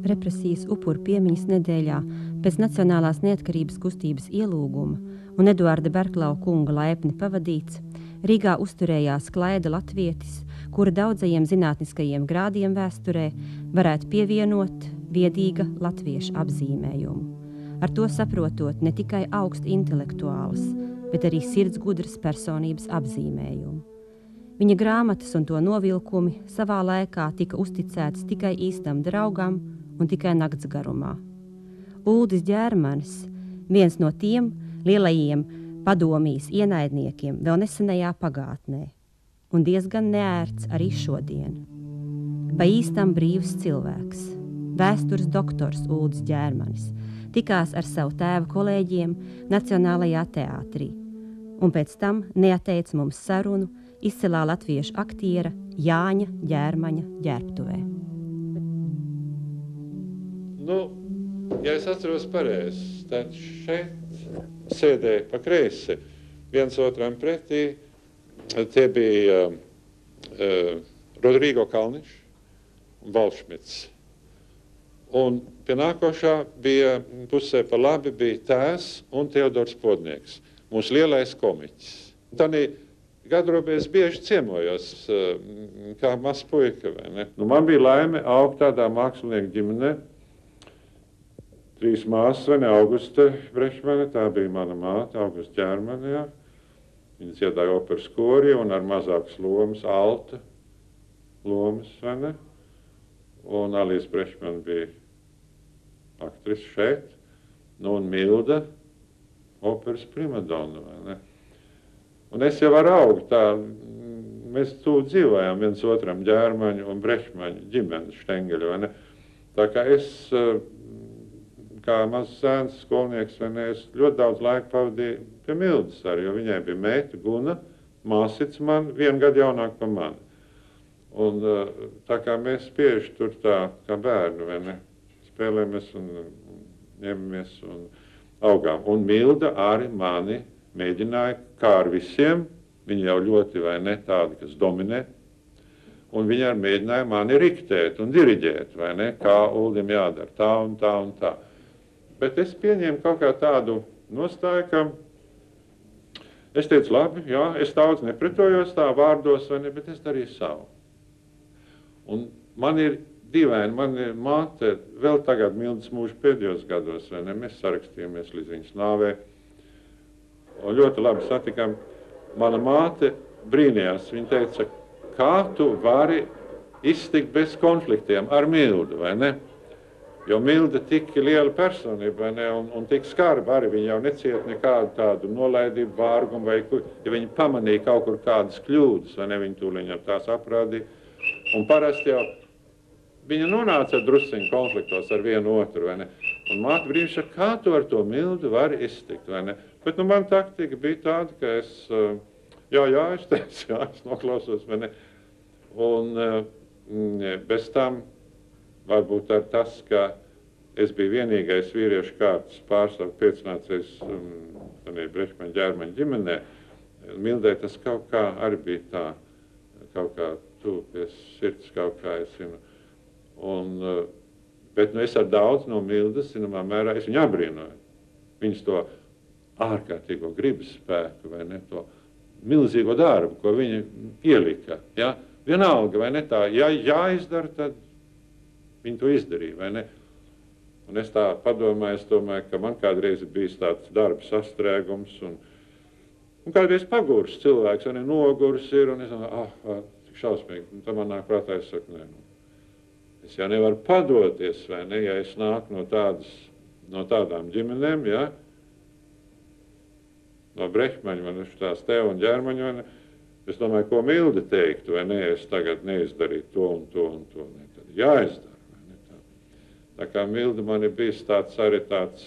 represijas upuru piemiņas nedēļā pēc Nacionālās neatkarības kustības ielūguma un Eduarda Berklau kunga laipni pavadīts, Rīgā uzturējās Klaida latvietis, kura daudzajiem zinātniskajiem grādiem vēsturē varētu pievienot viedīga latvieša apzīmējumu. Ar to saprotot ne tikai augst intelektuālas, bet arī sirdsgudras personības apzīmējumu. Viņa grāmatas un to novilkumi savā laikā tika uzticētas tikai īstam draugam un tikai nakts garumā. Uldis Ģērmanis, viens no tiem lielajiem padomijas ienaidniekiem vēl nesenajā pagātnē, un diezgan neērts arī šodien. Pa īstam brīvs cilvēks, vēstures doktors Uldis Ģērmanis, tikās ar savu tēva kolēģiem Nacionālajā teātrī, un pēc tam neateica mums sarunu izcilā latviešu aktiera Jāņa Ģērmaņa ģērbtuvē. Ja es atceros pareizi, tad šeit sēdēja pa kreisi viens otram pretī. Tie bija Rodrigo Kalniņš un Valšmits. Un pie nākošā bija pusē pa labi bija Tēvs un Teodors Podnieks, mūsu lielais komiķis. Tanī gadrobēs bieži ciemojos kā mazs puika, vai ne? Man bija laime augt tādā mākslinieku ģimenē. 3 māsas, vai ne, Auguste Brešmane, tā bija mana māte, Auguste Ģērmane, jā. Viņa dziedāja operas korī un ar mazākas lomas, alta lomas, vai ne? Un Alīs Brešmane bija aktrise šeit, un Milda operas primadonna, vai ne? Un es jau ar augu tā, mēs tūl dzīvojām viens otram Ģērmaņu un Brešmaņu ģimenes Štengeļu, vai ne? Tā kā es, kā mazs zēns skolnieks, vai ne, es ļoti daudz laika pavadīju pie Mildas arī, jo viņai bija meita Guna, māsits man, 1 gadu jaunāk par mani. Un tā kā mēs bieži tur tā, kā bērni, vai ne, spēlējamies un ņemamies un augām. Un Milda arī mani mēģināja, kā ar visiem, viņi jau ļoti, vai ne, tādi, kas dominē, un viņi arī mēģināja mani riktēt un diriģēt, vai ne, kā Uldim jādara, tā un tā un tā. Bet es pieņēmu kaut kā tādu nostāju, ka es teicu, labi, jā, es daudz nepretojos tā vārdos, vai ne, bet es darīju savu. Un man ir dīvaini, man ir māte vēl tagad Mildas mūža pēdējos gados, vai ne, mēs sarakstījāmies līdz viņas nāvē. Un ļoti labi satikām. Mana māte brīnījās, viņa teica, kā tu vari iztikt bez konfliktiem ar Mildu, vai ne? Jo Milda tik liela personība, vai ne, un tik skarba arī, viņa jau neciet nekādu tādu nolaidību, vārgumu, vai ja viņa pamanīja kaut kur kādas kļūdas, vai ne, viņa tūliņ ar tās aprādīja. Un parasti jau viņa nonāca drusciņu konfliktos ar vienu otru, vai ne. Un māte brīnišķi, kā tu ar to Mildu vari iztikt, vai ne. Bet man taktika bija tāda, ka es, es teicu, jā, es noklausos, vai ne. Un bez tam varbūt ar tas, ka es biju vienīgais vīriešu kārtas pārstāv pēcnācējs Brešmaņa Ģērmaņa ģimenē, Mildai tas kaut kā arī bija tā, kaut kā tuvu pie sirds, kaut kā es zinu. Bet es ar daudz no Mildas, zināmā mērā, es viņu abrīnoju. Viņas to ārkārtīgo gribas spēku, vai ne, to milzīgo darbu, ko viņa ielika. Ja? Vienalga, vai ne tā, ja jāizdara, tad viņi to izdarīja, vai ne? Un es tā padomāju, es domāju, ka man kādreiz ir bijis tāds darba sastrēgums, un kādreiz pagurs cilvēks, vai ne, nogurs ir, un es domāju, cik šausmīgi, un tā man nāk prātā, es saku, nē, es jau nevaru padoties, vai ne, ja es nāku no tādām ģimenēm, ja, no Brešmaņa, vai ne, tās Tēva un Ģērmaņa, vai ne, es domāju, ko Milda teiktu, vai ne, es tagad neizdarītu to un to un to, ne, tad jāizdara. Tā kā Milda man ir bijis arī tāds,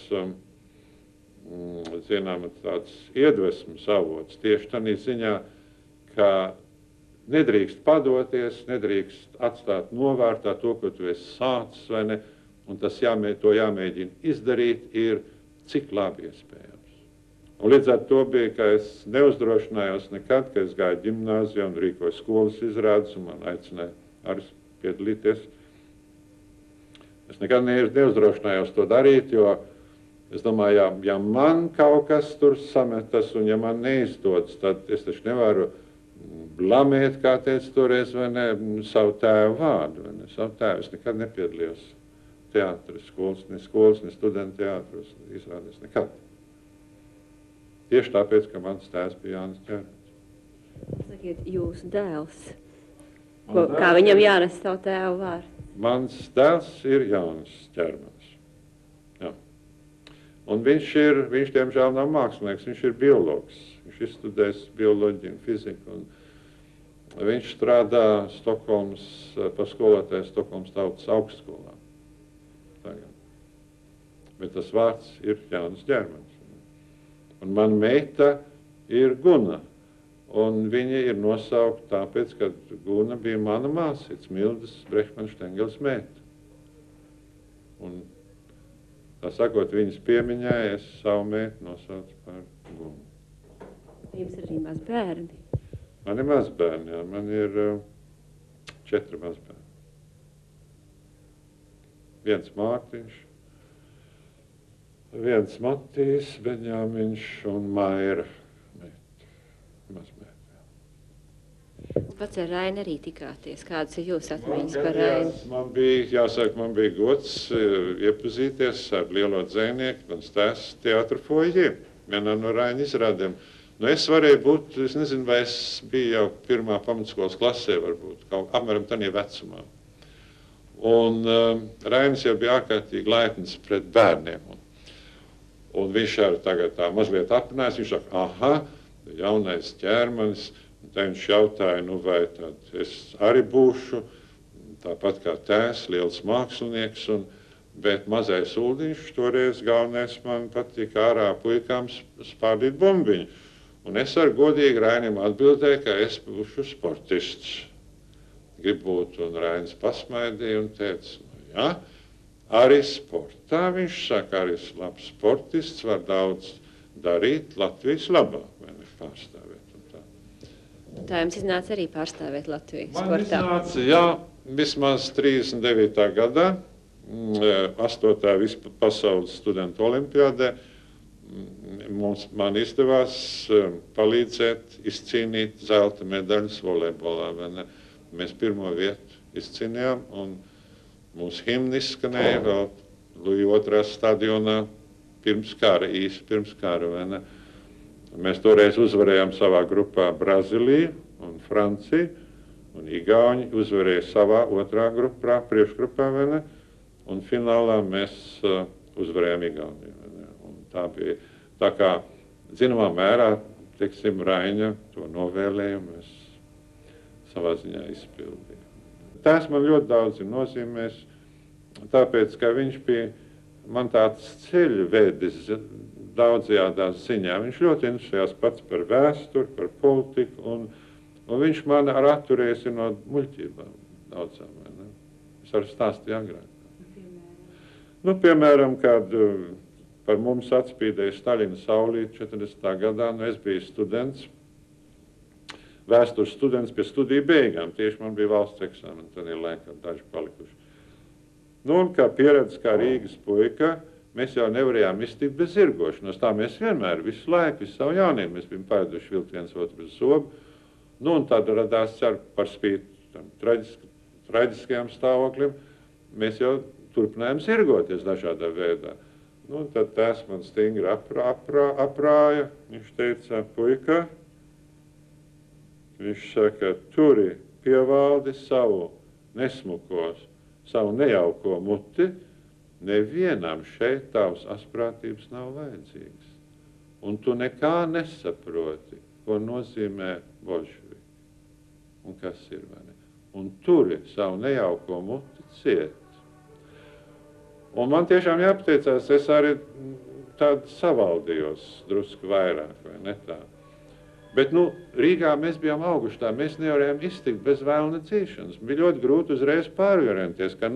zinām, tāds iedvesmas avots, tieši tādā ziņā, ka nedrīkst padoties, nedrīkst atstāt novārtā to, ko tu esi sācis, vai ne, un tas to jāmēģina izdarīt, ir cik labi iespējams. Un līdz ar to bija, ka es neuzdrošinājos nekad, ka es gāju ģimnāzijā un rīkoju skolas izrādes, un man aicināja arī piedalīties Es nekad neuzdrošinājos to darīt, jo es domāju, ja man kaut kas tur sametas un ja man neizdodas, tad es taču nevaru blamēt, kā teica toreiz, vai ne, savu tēvu vārdu. Vai ne? Savu tēvu es nekad nepiedalījos teātris, skolas, ne studentu teātros, izrādēs nekad. Tieši tāpēc, ka mans tēvs bija Jānis Ķermans. Sakiet, jūsu dēls, kā viņam jānes savu tēvu vārdu? Mans dēls ir Jānis Ķermans. Jā. Un viņš diemžēl nav mākslinieks, viņš ir biologs. Viņš izstudējis bioloģiju un fiziku. Un viņš strādā par skolotāju Stokholmas tautas augstskolā. Tagad. Bet tas vārds ir Jānis Ķermans. Un man meita ir Guna. Un viņa ir nosaukta tāpēc, ka Guna bija mana māsīca, Mildas Brehmana-Štengels meita. Un, tā sakot, viņas piemiņā es savu meitu nosaucu par Gunu. Jums ir arī mazbērni? Man ir mazbērni, jā. Man ir 4 mazbērni. 1 Mārtiņš, 1 Matīs, Beņāmiņš un Maira mazbērni. Pats ar Raini arī tikāties. Kādas ir jūsu atmiņas par Raini? Man bija gods iepazīties ar lielo dzejnieku, mans tēvs teātra foijē, vienā no Raina izrādēm. Nu, es varēju būt, es nezinu, vai es biju jau 1. pamatskolas klasē, varbūt, kaut apmēram tādā vecumā. Un Rainis jau bija ārkārtīgi laipns pret bērniem. Un viņš arī tagad tā mazliet aprunājas, viņš saka, aha, jaunais Ķermanis. Tad viņš jautāja, nu vai tad es arī būšu tāpat kā tēvs, liels mākslinieks, bet mazais Uldiņš toreiz galvenais man patika ārā puikām spārdīt bumbiņu. Un es ar godīgi Rainim atbildēju, ka es būšu sportists. Gribu būt, un Rainis pasmaidīja un teica, jā, arī sportā, viņš saka, arī labs sportists var daudz darīt Latvijas labā, vai ne pārstāvēt. Tā jums iznāca arī pārstāvēt Latviju sportā? Man iznāca, jā, vismaz 39. gadā, 8. pasaules studentu olimpiādē, man izdevās palīdzēt izcīnīt zelta medaļas volejbolā. Mēs 1. vietu izcīnījām, un mūsu himni izskanēja vēl Luja II stadionā pirms kara, vai ne? Mēs toreiz uzvarējām savā grupā Brazīliju un Franciju, un Igauņi uzvarēja savā 2. grupā, priekšgrupā, vai ne? Un finālā mēs uzvarējām Igauniju. Un tā bija, tā kā, zināmā mērā, teiksim, Raina to novēlējumu es savā ziņā izpildīju. Tās man ļoti daudz ir nozīmēs, tāpēc, ka viņš bija man tāds ceļvedis daudzajādās ziņā. Viņš ļoti interesējās pats par vēsturi, par politiku, un viņš man ar atturēsi no muļķībām daudzām. Es arī stāstīju agrāk. Nu, piemēram, kad par mums atspīdēja Staļina saulīti 40. gadā, es biju students, vēstures students pie studiju beigām. Tieši man bija valsts eksāmeni, tad ir laikā daži palikuši. Nu, un kā pieredze, kā Rīgas puika, mēs jau nevarējām iztikt bez zirgošanas. Tā mēs vienmēr, visu laiku, visu savu jaunību, mēs bijām paēduši vilkt viens otru bez zobu. Nu, un tad radās par spīti tam traģiskajām stāvokļiem, mēs jau turpinājām zirgoties dažādā veidā. Nu, un tad tēvs man stingri aprāja, viņš teica, puika, viņš saka, turi pievaldi savu nesmukos, savu nejauko muti, nevienam šeit tavas asprātības nav vajadzīgas. Un tu nekā nesaproti, ko nozīmē bolševiki. Un kas ir, vai ne? Un turi savu nejauko muti ciet. Un man tiešām jāpateicās, es arī tādu savaldījos drusku vairāk, vai ne tā. Bet, nu, Rīgā mēs bijām auguši tā, mēs nevarējām iztikt bez vēlna dzīšanas. Bija ļoti grūti uzreiz pārorienties, ka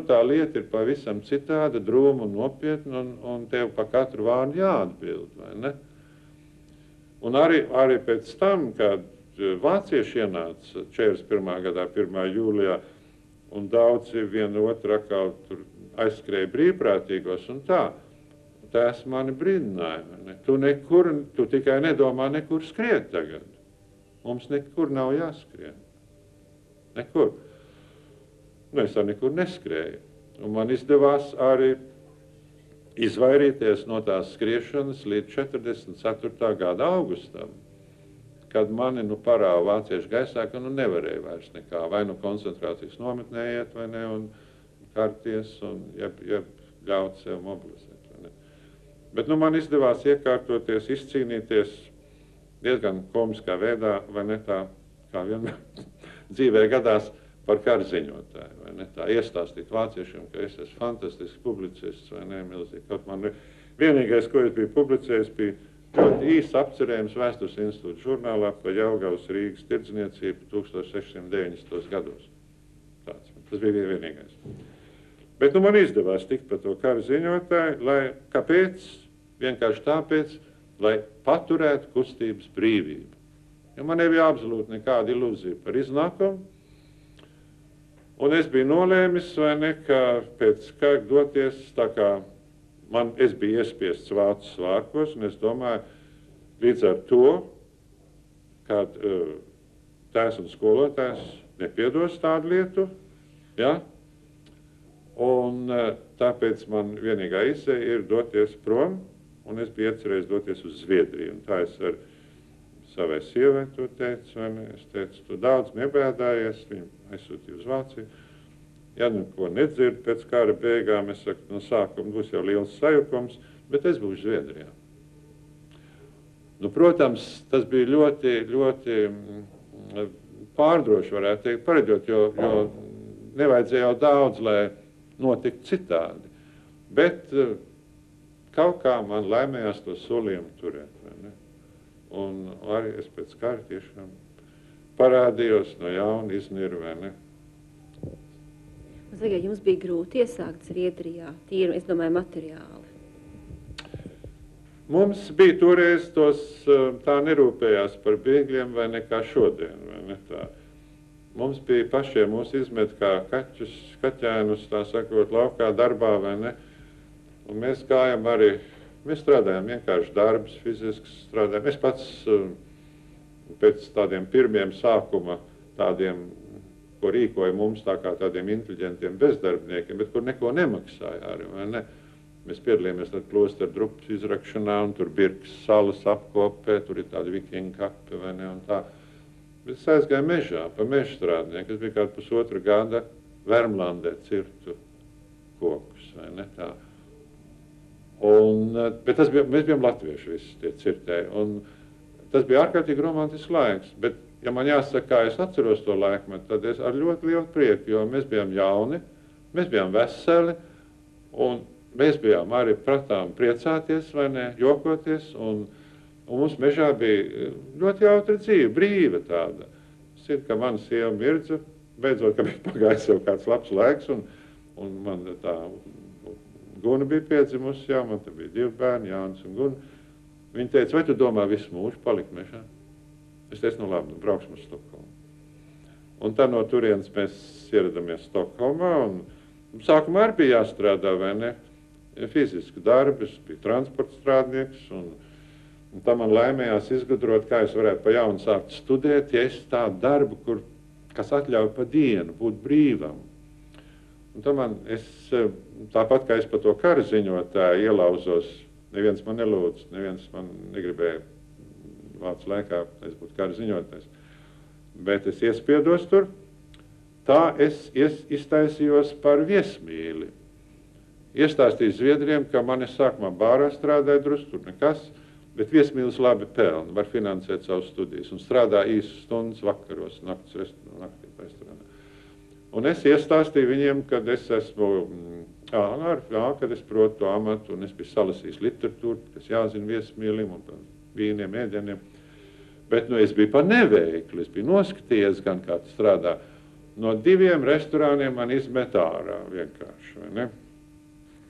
tā lieta ir pavisam citāda, drūma un nopietna, un tev pa katru vārdu jāatbild, vai ne? Un arī pēc tam, kad vācieši ienāca 41. gadā, 1. jūlijā, un daudzi vienu otru atkal tur aizskrēju brīvprātīgos un tā. Tēvs mani brīdināja. Tu tikai nedomā nekur skriet tagad. Mums nekur nav jāskrien. Nekur. Es arī nekur neskrēju. Un man izdevās arī izvairīties no tās skriešanas līdz 44. gada augustam, kad mani parāva vāciešu gaisā, ka nevarēja vairs nekā, vai koncentrācijas nometnē iet, vai ne, un karties, un jeb ļaut sev mobilizēt. Bet man izdevās iekārtoties, izcīnīties diezgan komiskā veidā, vai ne tā, kā vienmēr dzīvē gadās par karziņotāju, vai ne tā, iestāstīt vāciešiem, ka es esmu fantastisks publicists, vai ne, milzīgi. Kaut man vienīgais, ko es biju publicējis, bija ļoti īsts apcerējums Vēstures institūta žurnālā par Jelgavas Rīgas tirdzniecību 1690. gados. Tas bija vienīgais. Bet man izdevās tikt par to karziņotāju, kāpēc? Vienkārši tāpēc, lai paturētu kustības brīvību. Jo man nebija absolūti nekāda ilūzija par iznākumu. Un es biju nolēmis, vai ne, ka pēc kā doties, tā kā es biju iespiests vācu svārkos, un es domāju, līdz ar to, kad tēvs un skolotājs nepiedos tādu lietu, ja? Un tāpēc man vienīgā izēja ir doties prom, un es biju iecerējis doties uz Zviedriju. Un tā es ar savai sievai to teicu, vai ne? Es teicu, tu daudz nebēdājies, viņu aizsūtīju uz Vāciju. Ja ko nedzirdu pēc kara beigām, es saku, no sākuma būs jau liels sajukums, bet es būšu Zviedrijā. Protams, tas bija ļoti, ļoti pārdroši, varētu teikt, pareģot, jo nevajadzēja jau daudz, lai notiktu citādi. Bet kaut kā man laimējās to solījumu turēt, vai ne? Un arī es pēc kara tiešām parādījos no jauna izniru, vai ne? Vai jums bija grūti iesākt Zviedrijā, tīri, es domāju, materiāli? Mums bija toreiz tā nerūpējās par bēgļiem, vai ne kā šodien, vai ne tā. Mums bija pašiem mūs izmet kā kaķēnus, tā sakot, laukā darbā, vai ne? Un mēs gājam arī, mēs strādājam vienkārši darbus, fizisks strādājam. Es pats pēc tādiem pirmiem sākuma tādiem, ko rīkoja mums tā kā tādiem inteliģentiem bezdarbniekiem, bet kur neko nemaksāja arī, vai ne? Mēs piedalījāmies tad klosteru drupas izrakšanā, un tur Birkas salas apkopē, tur ir tādi vikingu kapi, vai ne, un tā. Bet es aizgāju mežā, pa mežstrādnieku, kas bija kādu pusotru gada Vermlandē cirtu kokus, vai ne tā. Bet mēs bijām latvieši visi tie cirtēji, un tas bija ārkārtīgi romantisks laiks, bet, ja man jāsaka, kā es atceros to laikmetu, tad es ar ļoti lielu prieku, jo mēs bijām jauni, mēs bijām veseli, un mēs bijām arī pratām priecāties, vai ne, jokoties, un mums mežā bija ļoti jautra dzīve, brīva tāda. Es zinu, ka mana sieva Mirdza, beidzot, ka bija pagājis jau kāds labs laiks, un man tā Guna bija piedzimusi, jā, man te bija 2 bērni, Jānis un Guna. Viņa teica, vai tu domā visu mūžu palikt mežā? Es teicu, labi, brauksim uz Stokholmu. Un tā no turienes mēs ieradamies Stokholmā, un sākumā arī bija jāstrādā, vai ne, fiziski darbi, es biju transporta strādnieks, un tā man laimējās izgudrot, kā es varētu pa jaunu sākt studēt, ja es tādu darbu, kas atļauj pa dienu būt brīvam. Un tāpat kā es par to kara ziņotāju ielauzos, neviens man nelūdz, neviens man negribēja vācu laikā, es būtu kara ziņotājs. Bet es iespiedos tur, tā es iztaisījos par viesmīli. Iestāstīju Zviedriem, ka mani sākumā bārā strādāja drusku, tur nekas, bet viesmīlis labi pelna, var finansēt savus studijas un strādā īsas stundas vakaros, naktī restorānā. Un es iestāstīju viņiem, kad es esmu, kad es protu to amatu, un es biju salasījis literatūru, kas jāzina viesmīlim un vīniem, ēdieniem. Bet es biju pa neveikli, es biju noskatījies gan kā tas strādā. No 2 restorāniem man izmet ārā vienkārši, vai ne?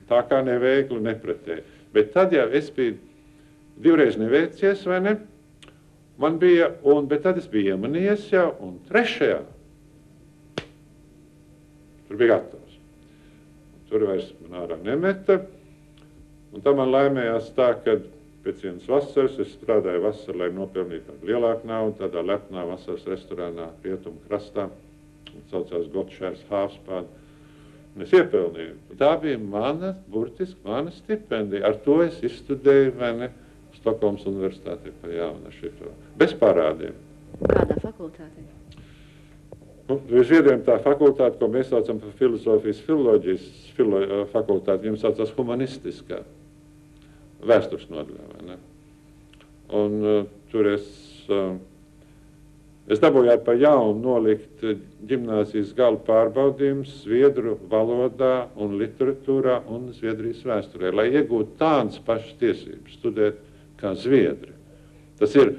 Tā kā neveikli, nepretēji. Bet tad jau es biju 2 reiz neveicies, vai ne? Man bija, bet tad es biju iemanījies jau, un 3. tur bija gatavs. tur vairs man ārā nemeta. Un tā man laimējās tā, ka pēc vienas vasaras es strādāju vasaru, lai nopelnītu tādu lielāku naudu, tādā lepnā vasaras restorānā Rietumu krastā, saucās Gotšērs Hāvspāda. Un es iepelnīju. Tā bija burtiski mana stipendija. Ar to es izstudēju, vai ne, Stokholmas universitātē pa jaunu šito. Bez parādiem. Kādā fakultātē? Zviedriem tā fakultāte, ko mēs saucam par filozofijas, filoloģijas fakultāti, viņam saucās humanistiskā vēstures nodaļā, vai ne? Un tur es dabūju pa jaunu nolikt ģimnāzijas gala pārbaudījumus zviedru valodā un literatūrā un Zviedrijas vēsturē, lai iegūtu tādas pašas tiesības studēt kā zviedri. Tas ir,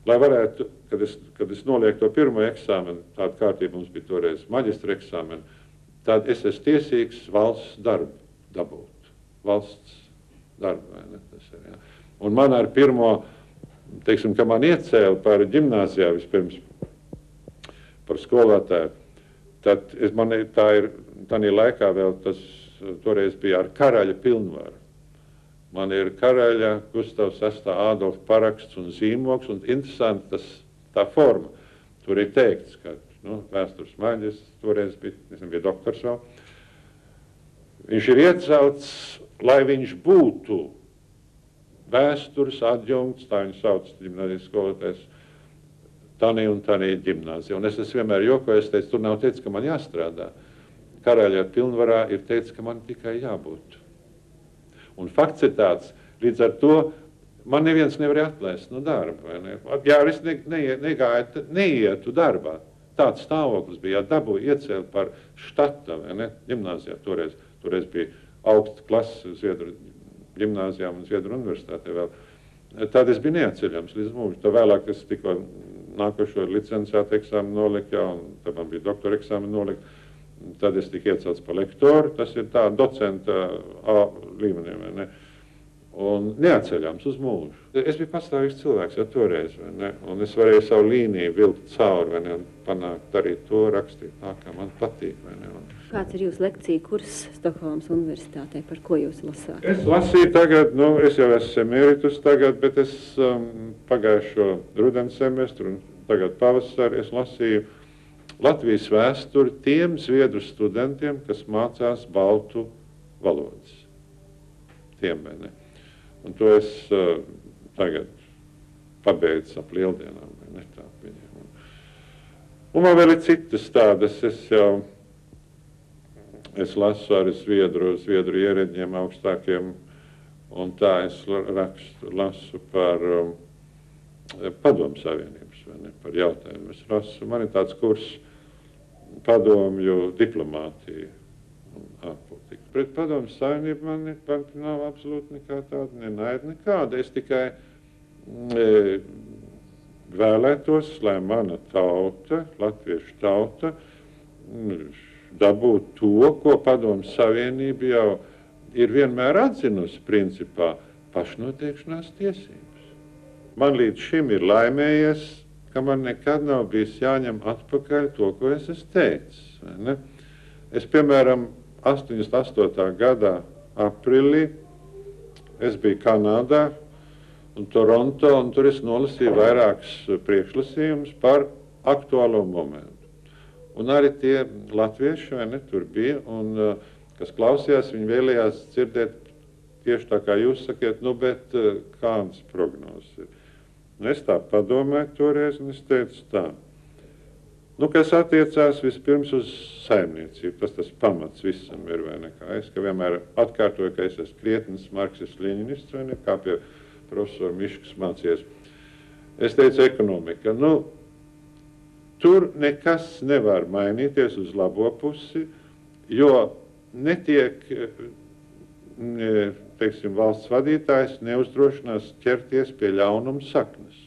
lai varētu, kad es nolieku to pirmo eksāmenu, tāda kārtība mums bija toreiz maģistra eksāmenu, tad es esmu tiesīgs valsts darbu dabūt. Valsts darbu, vai ne? Tas ir, jā. Un man ar pirmo, teiksim, ka man iecēla par ģimnāzijā vispirms, par skolotāju, tad tādā laikā vēl tas toreiz bija ar karaļa pilnvaru. Man ir karaļa Gustavs VI Ādolfa paraksts un zīmogs, un interesanti tā forma. Tur ir teikts, ka vēstures maģistrs toreiz bija doktors vēl. Viņš ir iecelts, lai viņš būtu vēstures adjunkts, tā viņu sauc ģimnāzijas skolotājs, tanī un tanī ģimnāzija. Un es vienmēr jokoju, es teicu, tur nav teicis, ka man jāstrādā. Karaļa pilnvarā ir teicis, ka man tikai jābūt. Un fakts ir tāds, līdz ar to man neviens nevarēja atlaist no darba. Vai ne? Jā, es neietu darbā. Tāds stāvoklis bija, jā, dabūju iecēli par štata, vai ne, ģimnāzijā toreiz. Toreiz bija augsta klasa Zviedru ģimnāzijām un Zviedru universitātē vēl. Tad es biju neatceļams līdz mūžu. Tā vēlāk es tikko nākošo licenciātu eksāmenu noliku, jā, un tad man bija doktora eksāmenu noliku. Tad es tiku iecelts par lektoru, tas ir tā docenta līmenī, vai ne? Un neatceļams uz mūžu. Es biju pastāvīgs cilvēks jau toreiz, vai ne? Un es varēju savu līniju vilkt cauri, vai ne? Un panākt, darīt to, rakstīt tā, kā man patīk, vai ne? Kāds ir jūsu lekcija kurs Stokholmas universitātē? Par ko jūs lasāt? Es lasīju tagad, es jau esmu emeritus tagad, bet es pagājušo rudens semestru un tagad pavasari es lasīju Latvijas vēsturi tiem zviedru studentiem, kas mācās baltu valodas. Tiem, vai ne? Un to es tagad pabeidzu ap lieldienām, vai ne tā viņiem. Un man vēl ir citas tādas, es lasu arī zviedru ierēdņiem augstākiem, un tā es lasu par Padomju Savienības, vai ne, par jautājumu. Es lasu, man ir tāds kurs padomju diplomātija un ārpolitika. Pret Padomju Savienību man nav absolūti nekā tāda, nenaida nekāda. Es tikai vēlētos, lai mana tauta, latviešu tauta, dabūtu to, ko Padomju Savienība jau ir vienmēr atzinusi principā pašnoteikšanās tiesības. Man līdz šim ir laimējies, ka man nekad nav bijis jāņem atpakaļ to, ko es esmu teicis. Vai ne? Es, piemēram, 88. gadā aprīlī es biju Kanādā un Toronto, un tur es nolasīju vairākus priekšlasījumus par aktuālo momentu. Un arī tie latvieši, vai ne, tur bija, un kas klausījās, viņi vēlējās dzirdēt tieši tā, kā jūs sakiet, bet kādas prognozes ir. Un es tā padomāju toreiz, un es teicu tā, kas attiecās vispirms uz saimniecību, tas pamats visam ir, vai ne, kā es, ka vienmēr atkārtoju, ka es esmu krietnis marksists leņinists, vai ne, kā pie profesora Miškas mācījies. Es teicu ekonomika, tur nekas nevar mainīties uz labo pusi, jo netiek, valsts vadītājs neuzdrošinās ķerties pie ļaunuma saknes.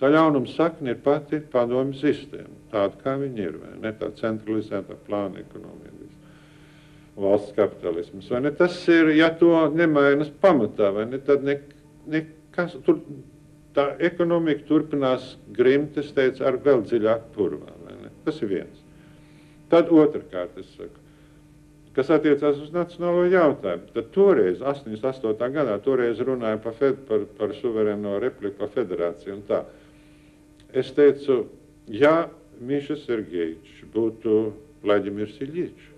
Tā ļaunuma sakne ir pati padomju sistēma, tāda kā viņi ir, vai ne, tā centralizētā plāna ekonomija, valsts kapitalisms, vai ne, tas ir, ja to nemainas pamatā, vai ne, tad nekas, tā ekonomika turpinās grimt, es teicu, ar vēl dziļāku purvā, vai ne, tas ir viens. Tad otrkārt, es saku, kas attiecās uz nacionālo jautājumu. Tad toreiz, 88. gadā, toreiz runāja par suverēno republiku, par federāciju un tā. Es teicu, ja Miša Sergejičs būtu Vladimirs Iļičs,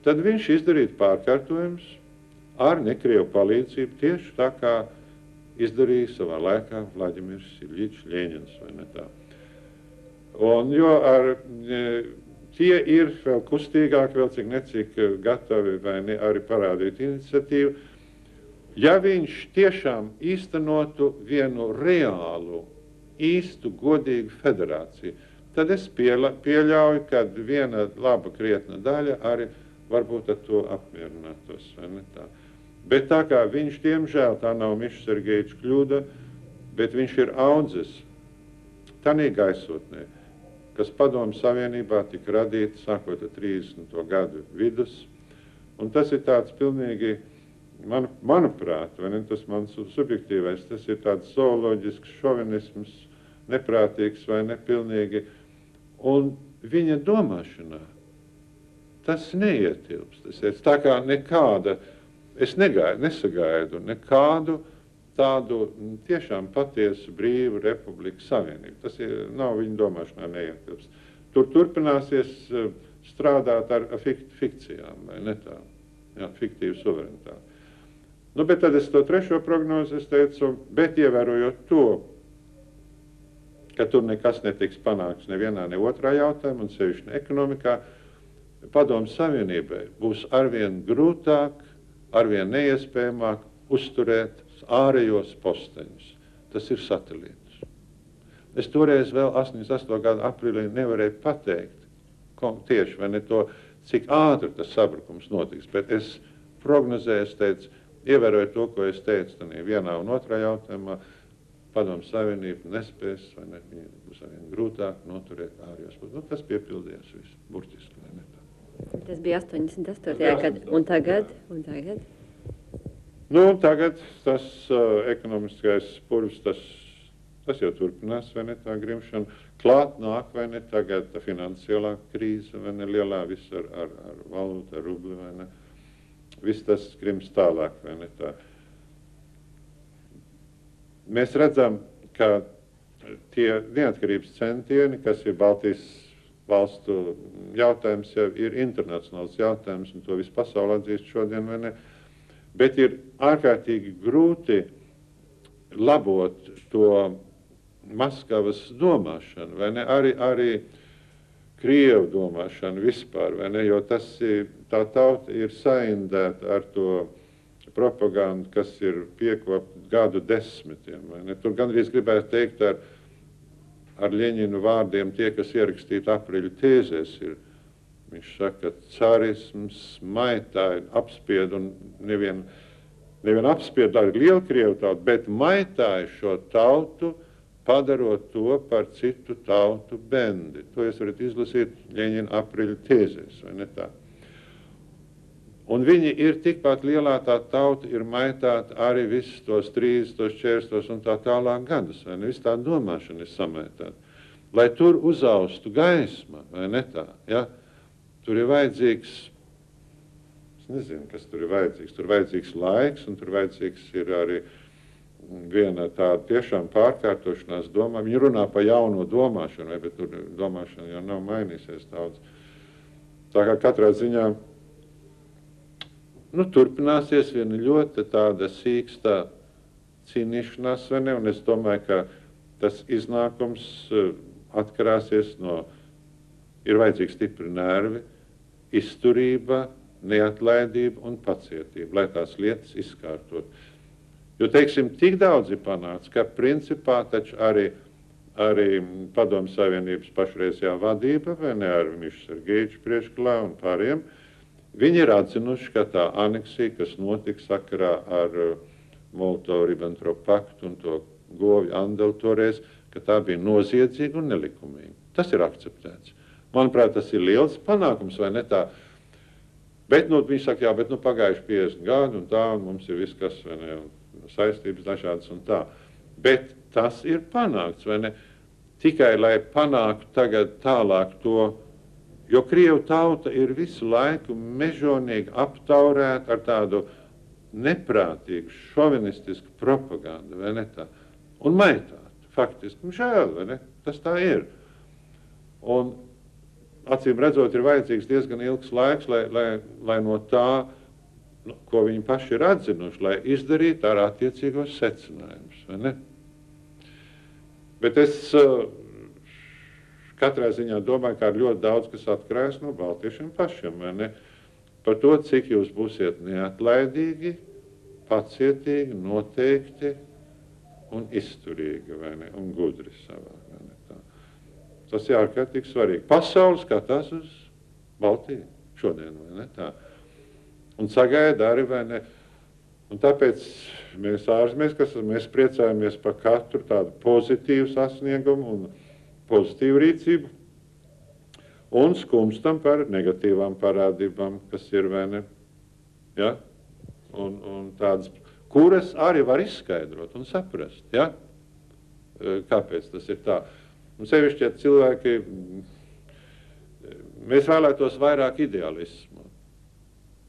tad viņš izdarītu pārkārtojumus ar nekrievu palīdzību tieši tā, kā izdarīja savā laikā Vladimirs Iļičs Ļeņins, vai ne tā. Un jo tie ir vēl kustīgāki, vēl cik gatavi vai ne arī parādīt iniciatīvu. Ja viņš tiešām īstenotu vienu reālu, īstu, godīgu federāciju, tad es pieļauju, ka viena laba krietna daļa arī varbūt ar to apmierinātos, vai ne tā. Bet tā kā viņš, diemžēl, tā nav Miša Sergejiča kļūda, bet viņš ir audzis tanī gaisotnē, kas Padomju Savienībā tika radīta sākot ar 30. gadu vidus. Un tas ir tāds pilnīgi, manuprāt, vai ne, tas mans subjektīvais, tas ir tāds zooloģisks šovinisms, neprātīgs vai nepilnīgi. Un viņa domāšanā tas neietilpst. Tā kā nekāda, es nesagaidu nekādu tādu tiešām patiesu brīvu republiku savienību. Tas nav viņa domāšanā neietilpst. Tur turpināsies strādāt ar fikcijām, vai ne tā? Jā, fiktīvu suverenitāti. Nu, bet tad es to trešo prognozi, es teicu, bet ievērojot to, ka tur nekas netiks panāks nevienā, ne otrā jautājumā, un sevišķi ne ekonomikā, Padomju Savienībai būs arvien grūtāk, arvien neiespējamāk uzturēt ārējos posteņus. Tas ir satelītus. Es toreiz vēl 88. gada aprīlī nevarēju pateikt tieši, vai ne to, cik ātri tas sabrukums notiks, bet es prognozēju, es teicu, ievērojot to, ko es teicu, tad vienā un otrā jautājumā Padomju Savienība nespēs, vai ne, būs arvien grūtāk noturēt ārējos posteņus. Nu, tas piepildījās viss, burtiski, vai ne tā. Tas bija 88. gadā, un tagad? Nu, tagad tas ekonomiskais purvs, tas jau turpinās, vai ne tā grimšana. Klāt nāk, vai ne tagad tā finansiālā krīze, vai ne lielā, viss ar valūtu, ar rubli, vai ne. Viss tas grims tālāk, vai ne tā. Mēs redzam, ka tie neatkarības centieni, kas ir Baltijas valstu jautājums, jau ir internacionāls jautājums, un to visu pasauli atzīst šodien, vai ne. Bet ir ārkārtīgi grūti labot to Maskavas domāšanu, vai ne, arī Krievu domāšanu vispār, vai ne, jo tā tauta ir saindēta ar to propagandu, kas ir piekopta gadu desmitiem, vai ne. Tur gandrīz gribētu teikt ar Ļeņinu vārdiem tie, kas ierakstīti Apriļa tēzēs ir. Viņš saka, carisms maitāja, apspied, un nevien apspied arī Lielkrievu tautu, bet maitāja šo tautu, padarot to par citu tautu bendi. To jūs varat izlasīt Ļeņina Apriļa tēzēs, vai ne tā? Un viņi ir tikpat lielā tā tauta, ir maitāta arī visus tos 30, 40 un tā tālāk gadus, vai ne? Viss tā domāšana ir samaitāta. Lai tur uzaustu gaisma, vai ne tā, ja? Tur ir vajadzīgs, es nezinu, kas tur ir vajadzīgs laiks, un tur vajadzīgs ir arī viena tāda tiešām pārkārtošanās domā. Viņi runā par jauno domāšanu, bet tur domāšana jau nav mainīsies daudz. Tā kā katrā ziņā, turpināsies viena ļoti tāda sīkstā cīnīšanās, vai ne, un es domāju, ka tas iznākums atkarāsies no, ir vajadzīgi stipri nervi, izturība, neatlaidība un pacietība, lai tās lietas izkārtot. Jo, teiksim, tik daudz ir panācis, ka principā taču arī Padomju Savienības pašreizējā vadība, vai ne, ar Mišu Sergejiču priekšgalā un pāriem, viņi ir atzinuši, ka tā aneksija, kas notika sakarā ar Molotovu-Ribbentropu paktu un to govju andeli toreiz, ka tā bija noziedzīga un nelikumīga. Tas ir akceptēts. Manuprāt, tas ir liels panākums, vai ne tā? Bet, viņi saka, jā, bet pagājuši 50 gadi un tā, un mums ir viss, kas, vai ne, saistības dažādas un tā. Bet tas ir panākts, vai ne? Tikai, lai panāktu tagad tālāk to Jo Krievu tauta ir visu laiku mežonīgi aptaurēta ar tādu neprātīgu, šovinistisku propagandu, vai ne tā? Un maitātu, faktiski, žēl, vai ne? Tas tā ir. Un acīm redzot, ir vajadzīgs diezgan ilgs laiks, lai no tā, ko viņi paši ir atzinuši, lai izdarītu ar attiecīgos secinājumus, vai ne? Bet es katrā ziņā domāju, ka ir ļoti daudz, kas atkarās no baltiešiem pašiem, vai ne? Par to, cik jūs būsiet neatlaidīgi, pacietīgi, noteikti un izturīgi, vai ne? Un gudri savā, vai ne tā. Tas ir ārkārtīgi svarīgi. Pasaule skatās uz Baltiju šodien, vai ne tā. Un sagaida arī, vai ne? Un tāpēc mēs ārzemēs, mēs priecājamies par katru tādu pozitīvu sasniegumu un pozitīvu rīcību un skumstam par negatīvām parādībām, kas ir, vai ne? Ja? Un tādas, kuras arī var izskaidrot un saprast, ja? Kāpēc tas ir tā. Un sevišķi, ja cilvēki, mēs vēlētos vairāk idealismu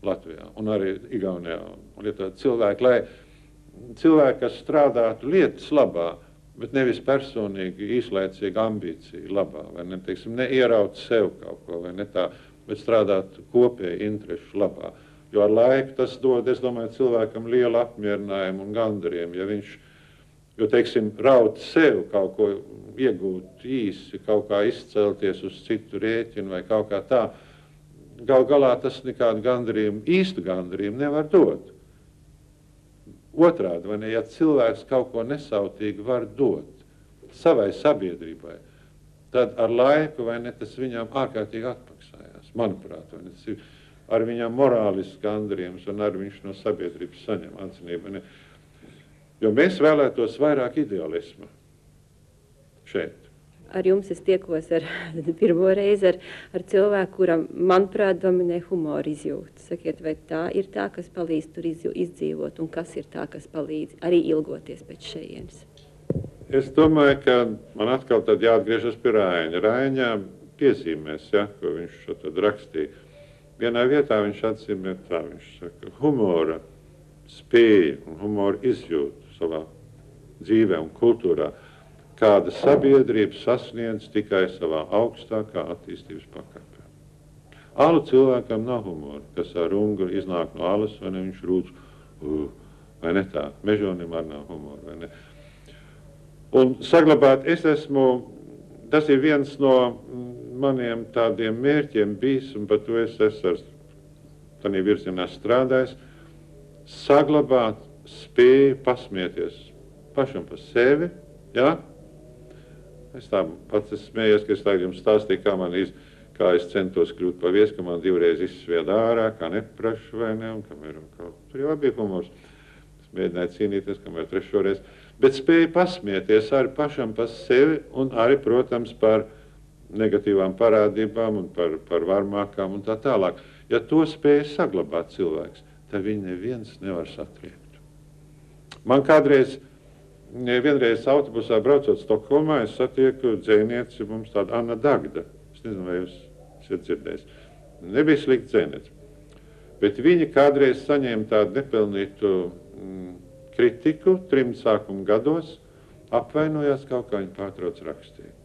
Latvijā un arī Igaunijā. Un ja tā cilvēki, kas strādātu lietas labā, bet nevis personīgi īslaicīga ambīcija labā, vai ne, teiksim, neierauc sev kaut ko, vai ne tā, bet strādāt kopēji interešu labā. Jo ar laiku tas dod, es domāju, cilvēkam lielu apmierinājumu un gandarījumu, ja viņš, jo, teiksim, raut sev kaut ko iegūt īsi, kaut kā izcelties uz citu rēķinu vai kaut kā tā, gal galā tas nekādu gandarījumu, īstu gandarījumu nevar dot. Otrādi, vai ne, ja cilvēks kaut ko nesautīgi var dot savai sabiedrībai, tad ar laiku, vai ne, tas viņam ārkārtīgi atmaksājās, manuprāt, vai ne, tas ir ar viņam morālisks gandarījums un ar viņš no sabiedrības saņem atzinību, vai ne. Jo mēs vēlētos vairāk idealisma šeit. Ar jums es tiekos pirmo reizi ar cilvēku, kuram, manuprāt, dominē humora izjūta. Sakiet, vai tā ir tā, kas palīdz tur izdzīvot, un kas ir tā, kas palīdz arī ilgoties pēc šejienes? Es domāju, ka man atkal tad jāatgriežas pie Raiņa. Raiņā piezīmēs, ja, ko viņš šo tad rakstīja. Vienā vietā viņš atzīmē tā, viņš saka, humora spēja un humora izjūta savā dzīvē un kultūrā, kāda sabiedrība sasniedz tikai savā augstākā attīstības pakāpē. Alu cilvēkam nav humora, kas ar unguri iznāk no alas, vai ne, viņš rūdz, vai ne tā, mežonim arī nav humora, vai ne. Un saglabāt, tas ir viens no maniem tādiem mērķiem bijis, un par to es esmu tādā virzienā strādājis, saglabāt spēju pasmieties pašam par sevi, ja? Es tā pats smējos, ka es tagad jums stāstīju, kā es centos kļūt par viesi, ka man divreiz izsvied ārā, kā neprašu vai ne, un kamēr tur jau bija humors. Es mēģināju cīnīties, kamēr trešoreiz. Bet spēju pasmieties arī pašam par sevi un arī, protams, par negatīvām parādībām un par varmākām un tā tālāk. Ja to spēja saglabāt cilvēks, tad viņi neviens nevar satriekt. Man vienreiz autobusā braucot Stokholmā, es satieku dzejnieci, mums tāda Anna Dagda. Es nezinu, vai jūs esat dzirdējis. Nebija slikti dzejnieci. Bet viņi kādreiz saņēma tādu nepelnītu kritiku 3 sākuma gados, apvainojās kaut kā, viņi pārtrauc rakstīt.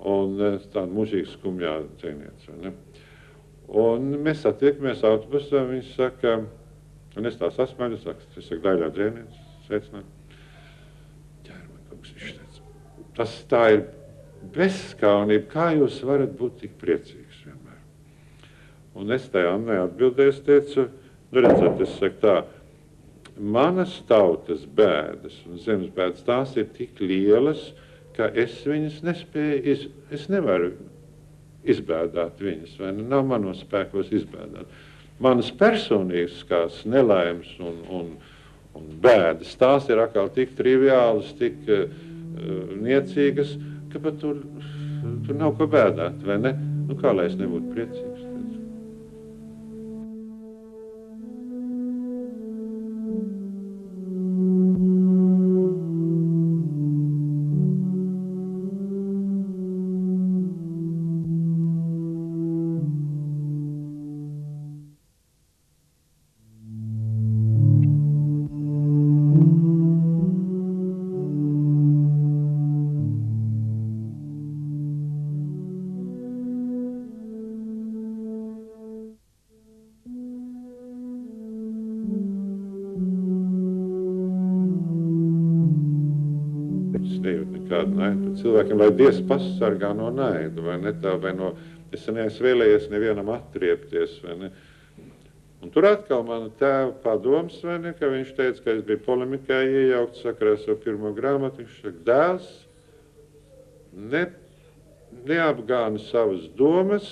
Un tāda mūžīgi skumjā dzejnieci, vai ne? Un mēs satiekamies autobusā, viņš saka, un es tā sasmēļu, es saku, Daļā dzejnieci. Ķērmaņkungs, viņš teica, tas tā ir bezskaunība, kā jūs varat būt tik priecīgs vienmēr. Un es tai Annai atbildēju, es teicu, nu redzat, es saku tā, manas tautas bēdas un zemes bēdas, tās ir tik lielas, ka es viņas nespēju, es nevaru izbēdāt viņas, vai ne? Nav manos spēkos izbēdāt. Manas personīskās nelaimes un bēdas, tās ir atkal tik triviālas, tik niecīgas, ka pat tur nav ko bēdāt, vai ne? Nu, kā lai es nebūtu priecīgs? Es nejūtu nekādu naidu pret cilvēkiem, lai Dievs pasargā no naidu, vai ne tā, vai no, es neesmu vēlējies nevienam atriepties, vai ne. Un tur atkal mana tēva padoms, vai ne, ka viņš teica, ka es biju polemikā iejaukts sakarā ar savu pirmo grāmatu. Viņš saka, dēls, neapgāni savas domas,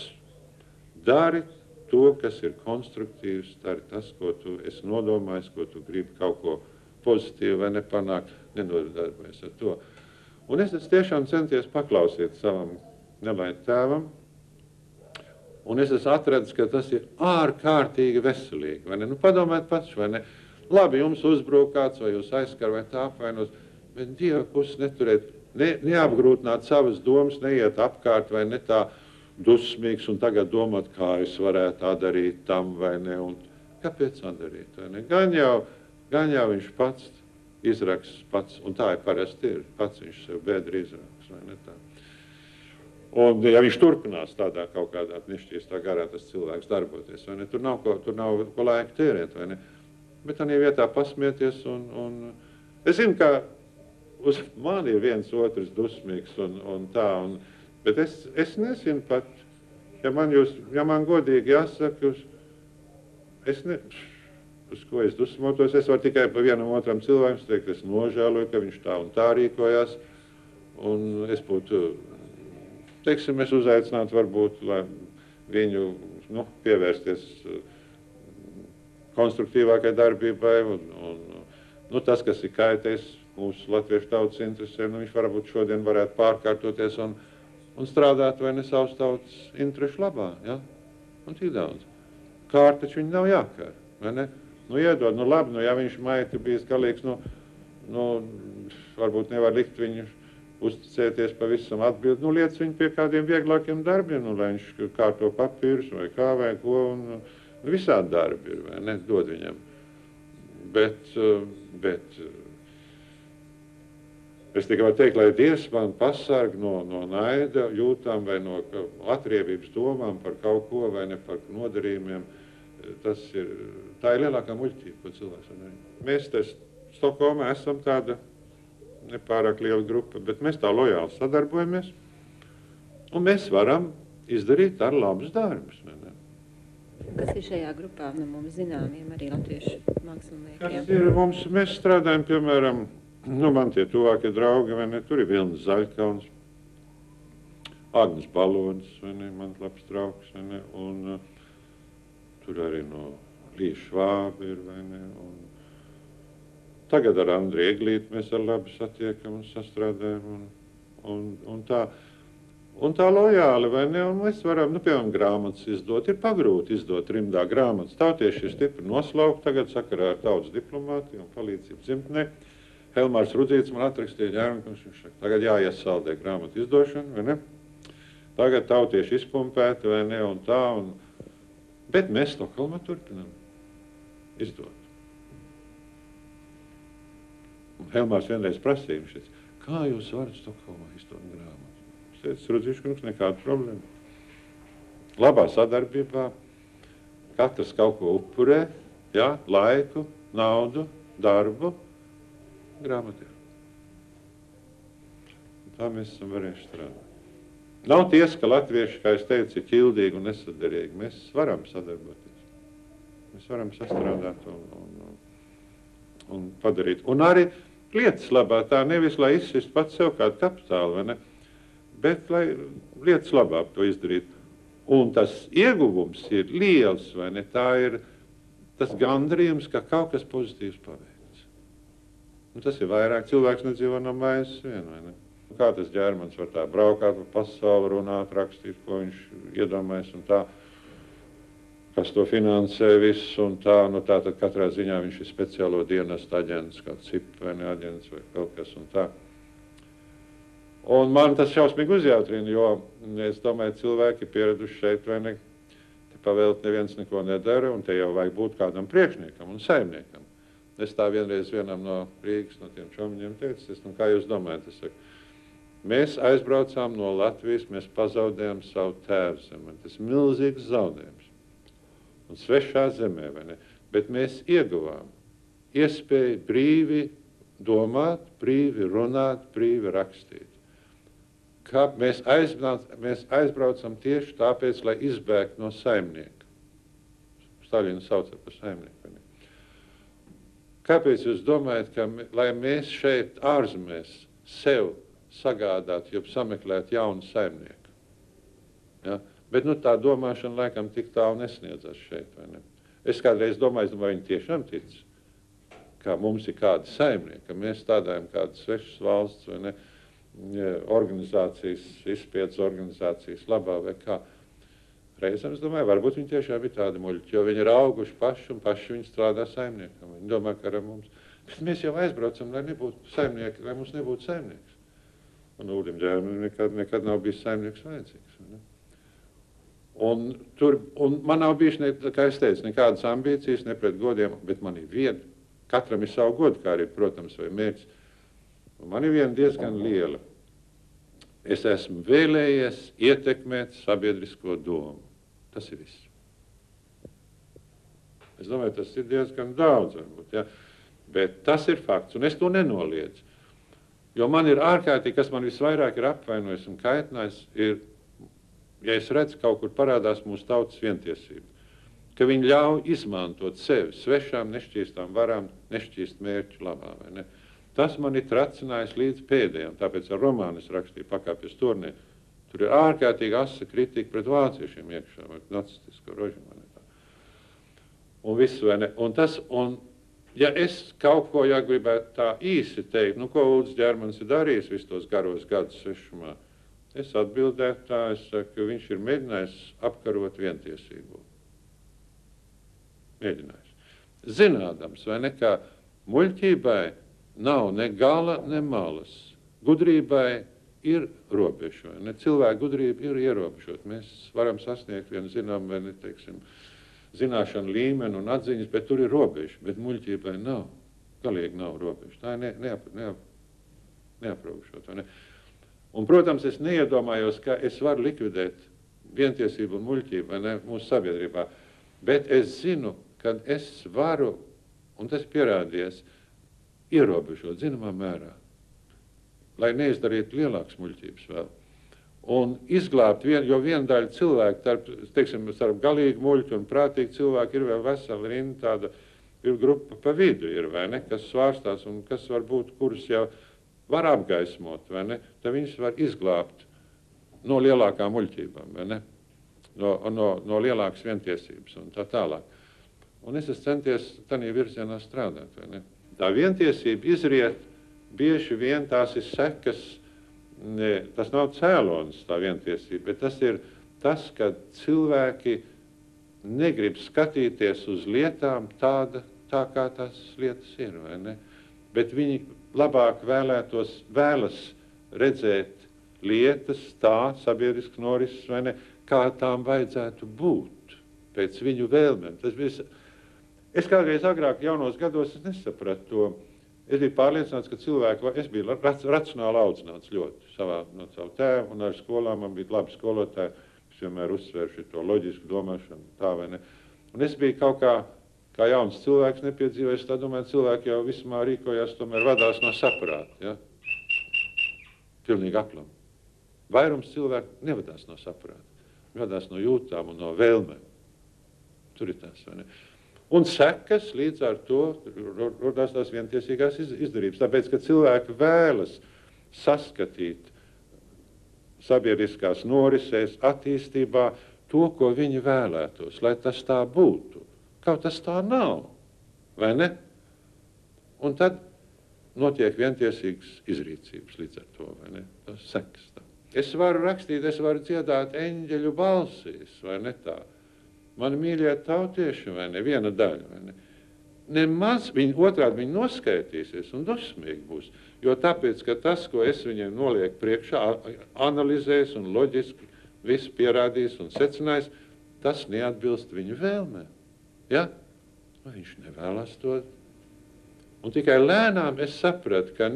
dari to, kas ir konstruktīvs, dari tas, ko tu esi nodomājis, ko tu gribi kaut ko pozitīvu vai nepanākt, nenodarbojies ar to. Un es tiešām centies paklausīt savam nelaid tēvam, un es esmu atradis, ka tas ir ārkārtīgi veselīgi, vai ne? Nu, padomājiet pats, vai ne? Labi, jums uzbrūk kāds, vai jūs aizskar, vai tā apvainos, bet Dieva puses neturēt, neapgrūtināt savas domas, neiet apkārt, vai ne tā dusmīgs, un tagad domāt, kā es varētu tā darīt tam, vai ne, un kāpēc tā darīt, vai ne? Gan jau viņš pats izraks pats, un tā ir parasti ir, pats viņš sev bedri izraks, vai ne tā. Un, ja viņš turpinās tādā kaut kādā nešķīstā garā tas cilvēks darboties, vai ne, tur nav ko laika tērēt, vai ne, bet tādā vietā pasmieties, un es zinu, ka uz mani ir viens otrs dusmīgs, un tā, bet es nezinu pat, ja man godīgi jāsaka, uz ko es dusmotos, es varu tikai pa vienam otram cilvēkam teikt, es nožēloju, ka viņš tā un tā rīkojās, un es būtu, teiksim, es uzaicinātu varbūt, lai viņu, pievērsties konstruktīvākai darbībai, un tas, kas ir kaitējis mūsu latviešu tautas interesēm, viņš varbūt šodien varētu pārkārtoties un strādāt vai ne savas tautas interešu labā, ja? Un tik daudz. Kārt taču viņi nav jākār, vai ne? Iedod, labi, ja viņš maiti bijis galīgs, varbūt nevar likt viņu uzticēties pavisam atbild, liec viņu pie kādiem vieglākiem darbiem, lai viņš kārto papīrus vai kā vai ko, un visādi darbi ir, vai ne, dod viņam. Bet es tikai varu teikt, lai Dievs man pasarg no naida jūtām vai no atriebības domām par kaut ko vai ne par nodarījumiem. Tā ir lielākā muļķība, ko cilvēks var darīt. Mēs te Stokholmā esam tāda nepārāk liela grupa, bet mēs tā lojāli sadarbojamies, un mēs varam izdarīt ar labus darbus. Kas ir šajā grupā no mums zināmiem arī latviešu māksliniekiem? Kas ir mums? Mēs strādājam, piemēram, man tie tuvākie draugi, vai ne, tur ir Vilnis Zaļkauns, Agnes Balonis, vai ne, man labs draugs, vai ne, un tur arī no Līs Švāba ir, vai ne, un tagad ar Andri Eglīti mēs ar labi satiekam un sastrādājam, un tā lojāli, vai ne, un mēs varam, piemēram, grāmatas izdot, ir pagrūti izdot rimdā grāmatas. Tautieši ir stipri noslaukti tagad sakarā ar tautas diplomātiju un palīdzību dzimtenē. Helmārs Rudzīts man atrakstīja ģērnakums, viņš saka, tagad jāiesaldē grāmatu izdošanu, vai ne? Tagad tautieši izpumpēti, vai ne, un tā, bet mēs Stokholmā turpinām izdot. Un Helmārs vienreiz prasīja, viņš teica, kā jūs varat Stokholmā izdot grāmatu? Es teicu, Rudzīškungs, nekāda problēma. Labā sadarbībā, katrs kaut ko upurē, ja, laiku, naudu, darbu, grāmatā. Tā mēs esam varējuši strādāt. Nav tiesa, ka latvieši, kā es teicu, ir ķildīgi un nesadarīgi. Mēs varam sadarboties. Mēs varam sastrādāt un padarīt. Un arī lietas labā, tā nevis, lai izsist pats sev kādu kapitālu, vai ne? Bet, lai lietas labā to izdarīt. Un tas ieguvums ir liels, vai ne? Tā ir tas gandarījums, ka kaut kas pozitīvs paveikts. Un tas ir vairāk. Cilvēks nedzīvo no mājas vien, vai ne? Kā tas ģērmans var tā braukāt pa pasauli, runāt, rakstīt, ko viņš iedomājas un tā, kas to finansē visu un tā, tātad katrā ziņā viņš ir speciālo dienestu aģents, kā CIP vai ne aģents vai kaut kas un tā. Un man tas šausmīgi uzjautrina, jo es domāju, cilvēki pieraduši šeit vai ne, te pavēlt neviens neko nedara un te jau vajag būt kādam priekšniekam un saimniekam. Es tā vienreiz vienam no Rīgas, no tiem čomiņiem teicu, kā jūs domājat, es saku, mēs aizbraucām no Latvijas, mēs pazaudējām savu tēvu zemi. Tas ir milzīgs zaudējums. Un svešā zemē, vai ne? Bet mēs ieguvām iespēju brīvi domāt, brīvi runāt, brīvi rakstīt. Kā mēs aizbraucam tieši tāpēc, lai izbēgtu no saimnieka. Staļins sauca par saimnieku. Kāpēc jūs domājat, ka lai mēs šeit ārzemēs sev sagādātu, jeb sameklētu jaunu saimnieku? Ja? Bet tā domāšana laikam tik tālu nesniedzas šeit, vai ne? Es kādreiz domāju, vai viņi tiešām tic, ka mums ir kādi saimnieki, ka mēs stādājam kādas svešas valsts, vai ne, organizācijas, izpētes organizācijas labā vai kā. Reizēm es domāju, varbūt viņi tiešām ir tādi muļķi, jo viņi ir auguši paši un paši viņi strādā saimniekam. Viņi domā, ka ar mums. Bet mēs jau aizbraucam, lai nebūtu saimnieki, lai mums nebūtu saimnieks. Un Uldim Ģērmanim nekad nav bijis saimnieks vajadzīgs. Ne? Un man nav bijuši, kā es teicu, nekādas ambīcijas, ne pret godiem, bet man ir viena. Katram ir savu godu, kā arī, protams, vai mērķis. Un man ir viena diezgan liela. Es esmu vēlējies ietekmēt sabiedrisko domu. Tas ir viss. Es domāju, tas ir diezgan daudz, varbūt, ja? Bet tas ir fakts, un es to nenoliedzu. Jo man ir ārkārtīgi, kas man visvairāk ir apvainojis un kaitinājis, ir, ja es redzu, kaut kur parādās mūsu tautas vientiesība, ka viņi ļauj izmantot sevi svešām, nešķīstām varām, nešķīst mērķu labā, vai ne? Tas man ir tracinājis līdz pēdējām, tāpēc ar romānu es rakstīju Pakāpjas turnē. Tur ir ārkārtīgi asa kritika pret vāciešiem iekšā, vai nacistisko režimu. Un viss, vai ne? Un ja es kaut ko, ja gribētu tā īsi teikt, ko Ulds Ģermanis ir darījis visus tos garos gadus svešumā, es atbildētu tā, es saku, ka viņš ir mēģinājis apkarot vientiesību. Mēģinājis. Zinādams, vai ne, kā muļķībai nav ne gala, ne malas. Gudrībai ir robeža, vai ne? Cilvēka gudrība ir ierobežot. Mēs varam sasniegt vienu zinām, vai ne, teiksim, zināšanu līmeni un atziņas, bet tur ir robeža, bet muļķībai nav. Galīgi nav robeža. Tā ir neaprobežot, vai ne? Un, protams, es neiedomājos, ka es varu likvidēt vientiesību un muļķību, vai ne, mūsu sabiedrībā, bet es zinu, ka es varu, un tas pierādījies, ierobežot zināmā mērā, lai neizdarītu lielākas muļķības vēl. Un izglābt, jo viena daļa cilvēku, starp galīgi muļķi un prātīgi cilvēki ir vēl vesela rinda, tāda ir grupa pa vidu, ir, vai ne, kas svārstās un kas var būt, kurus jau var apgaismot, vai ne, tad viņus var izglābt no lielākām muļķībām, vai ne, no lielākas vientiesības un tā tālāk. Un es centies tādā virzienā strādāt, vai ne. Tā vientiesība izriet, bieži vien tās ir sekas, tas nav cēlonis tā vientiesība, bet tas ir tas, ka cilvēki negrib skatīties uz lietām tā kā tās lietas ir, vai ne? Bet viņi labāk vēlas redzēt lietas tā, sabiedriski norises, vai ne, kā tām vajadzētu būt, pēc viņu vēlmēm. Es kādreiz agrāk jaunos gados nesapratu to. Es biju pārliecināts, ka es biju racionāli audzināts ļoti no savu tēvu, un ar skolām man bija labi skolotāji, kas vienmēr uzsver to loģisku domāšanu, tā vai ne. Un es biju kaut kā jauns cilvēks nepiedzīvojis, tā domāju, cilvēki jau vismā rīkojās, tomēr vadās no saprāta, ja? Pilnīgi aplam. Vairums cilvēku nevadās no saprāta, vadās no jūtām un no vēlmēm. Tur ir tās, vai ne. Un sekas līdz ar to rodās tās vientiesīgās izdarības. Tāpēc, ka cilvēki vēlas saskatīt sabiedriskās norisēs, attīstībā to, ko viņi vēlētos, lai tas tā būtu. Kaut tas tā nav, vai ne? Un tad notiek vientiesīgas izrīcības līdz ar to, vai ne? Tas sekas tā. Es varu rakstīt, es varu dziedāt eņģeļu balsīs, vai ne tā? Mani mīļie tautieši, vai ne, viena daļa, vai ne. Nemaz otrādi viņi noskaitīsies un dusmīgi būs, jo tāpēc, ka tas, ko es viņiem nolieku priekšā, analizēs un loģiski visu pierādīs un secinājis, tas neatbilst viņu vēlmēm. Ja? Viņš nevēlas to. Un tikai lēnām es sapratu, ka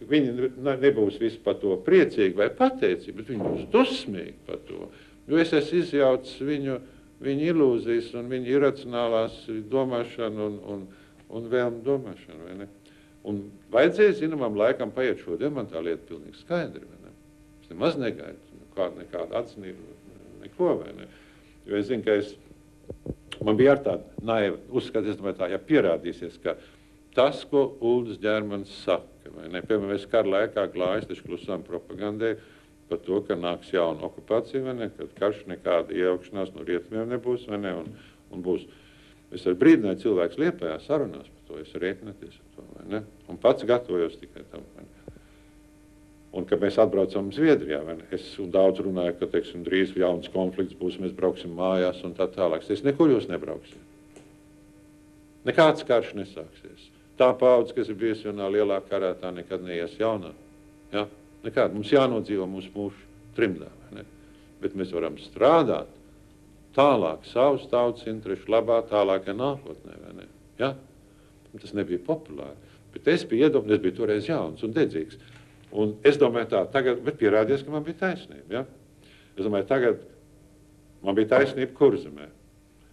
viņi nebūs visi par to priecīgi vai pateicīgi, bet viņi būs dusmīgi par to. Jo es esmu izjaucis viņu ilūzijas un viņu iracionālās domāšanu un vēlmu domāšanu, vai ne? Un vajadzēja zināmam laikam paiet šodien, man tā lieta pilnīgi skaidri, vai ne? Es nemaz negaidu nekādu atzinību, neko, vai ne? Jo es zinu, ka man bija ar tādu naivu uzskatu, es domāju tā, ja pierādīsies, ka tas, ko Uldis Ģermanis saka, vai ne? Piemēram, es kara laikā glājas, taču klusām propagandē par to, ka nāks jauna okupācija, vai ne? Kad karš nekāda iejaukšanās no rietumiem nebūs, vai ne? Un būs. Es ar brīdināju cilvēks Liepājā sarunās par to, es rēķināties ar to, vai ne? Un pats gatavojos tikai tam, vai ne? Un, kad mēs atbraucam Zviedrijā, vai ne? Es daudz runāju, ka, teiksim, drīz jauns konflikts būs, mēs brauksim mājās un tā tālāk. Es nekur jūs nebrauksiet. Nekāds karš nesāksies. Tā paudze, kas ir bijusi vienā lielā karā, tā nekad neies jaunā. Ja? Nekāda. Mums jānodzīvo mūsu mūžu trimdā, vai ne? Bet mēs varam strādāt tālāk savus tautas interešu labā, tālākajā nākotnē, vai ne? Ja? Tas nebija populāri. Bet es biju iedomājies, es biju toreiz jauns un dedzīgs. Un es domāju tā, tagad, bet pierādies, ka man bija taisnība, ja? Es domāju, tagad man bija taisnība Kurzemē.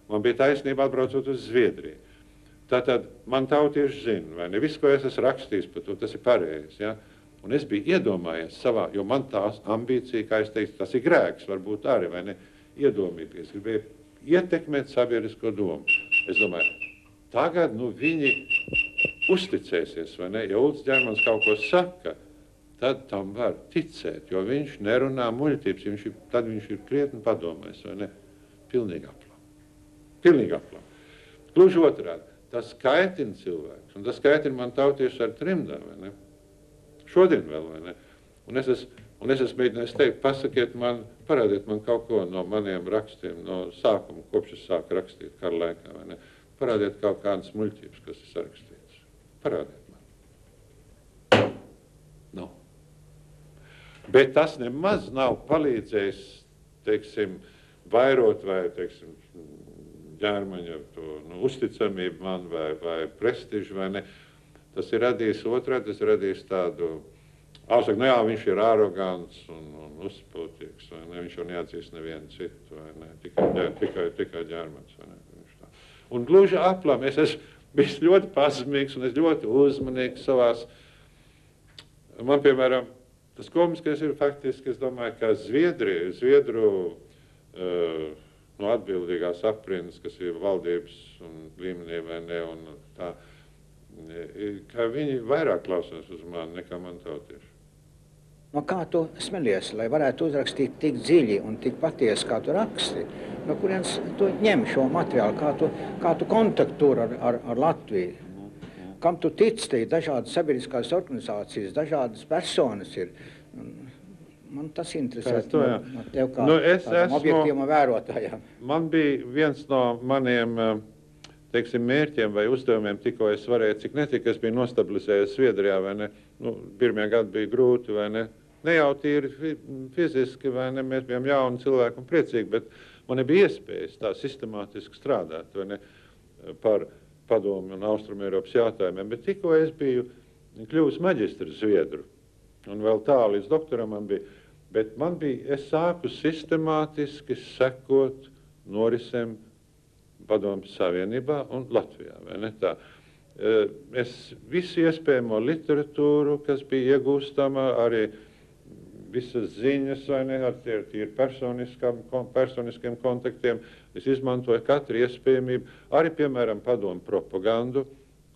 Man bija taisnība atbraucot uz Zviedriju. Tātad man tautieši zina, vai ne? Viss, ko es esmu rakstījis par to, tas ir pareizi, ja? Un es biju iedomājies savā, jo man tās ambīcija, kā es teicu, tas ir grēks, varbūt arī, vai ne? Iedomīties, gribēju ietekmēt sabiedrisko domu. Es domāju, tagad, viņi uzticēsies, vai ne? Ja Uldis Ģermanis kaut ko saka, tad tam var ticēt, jo viņš nerunā muļķības, tad viņš ir krietni padomājis, vai ne? Pilnīgi aplam. Pilnīgi aplam. Gluži otrādi, tas kaitina cilvēks, un tas kaitina man tautieši ar trimdā, vai ne? Šodien vēl, vai ne? Un es esmu mēģinājis teikt, pasakiet man, parādiet man kaut ko no maniem rakstiem, no sākuma, kopš es sāku rakstīt kara laikā, vai ne? Parādiet kaut kādas muļķības, kas ir sarakstītas. Parādiet man. Nav. Bet tas nemaz nav palīdzējis, teiksim, vairot vai, teiksim, Ģermaņa to uzticamību man vai prestižu, vai ne? Tas ir radījis otrādi, tas ir radījis tādu, saka, jā, viņš ir arogants un uzspūtīgs, vai ne? Viņš jau neatzīst nevienu citu, vai ne? Tikai Ģermanis, vai ne? Un gluži aplam, es esmu bijis ļoti pazemīgs un es ļoti uzmanīgs savās. Man, piemēram, tas komiskais ir faktiski, es domāju, ka Zviedru no atbildīgās aprindas, kas ir valdības un līmenī, vai ne, un tā, ka viņi vairāk klausās uz mani nekā man tautieši. No kā tu smelies, lai varētu uzrakstīt tik dziļi un tik patiesi, kā tu raksti? No kurienes tu ņem šo materiālu, kā tu kontaktūri ar Latviju? Kam tu tici, te ir dažādas sabiedriskās organizācijas, dažādas personas ir. Man tas interesē no tev kā tādam objektīvam vērotājam. Man bija viens no maniem, teiksim, mērķiem vai uzdevumiem, tikko es varēju, cik netika, es biju nostabilizējies Zviedrijā, vai ne? Pirmie gadi bija grūti, vai ne? Ne jau tīri fiziski, vai ne? Mēs bijām jauni cilvēki un priecīgi, bet man nebija iespējas tā sistemātiski strādāt, vai ne? Par padomu un Austrumu Eiropas jautājumiem, bet tikko es biju kļuvis maģistrs Zviedru, un vēl tā līdz doktoram man bija, bet man bija, es sāku sistemātiski sekot norisēm Padomjas Savienībā un Latvijā, vai ne tā? Es visu iespējamo literatūru, kas bija iegūstama, arī visas ziņas, vai ne, ar tīri personiskiem kontaktiem, es izmantoju katru iespējamību, arī, piemēram, padomu propagandu,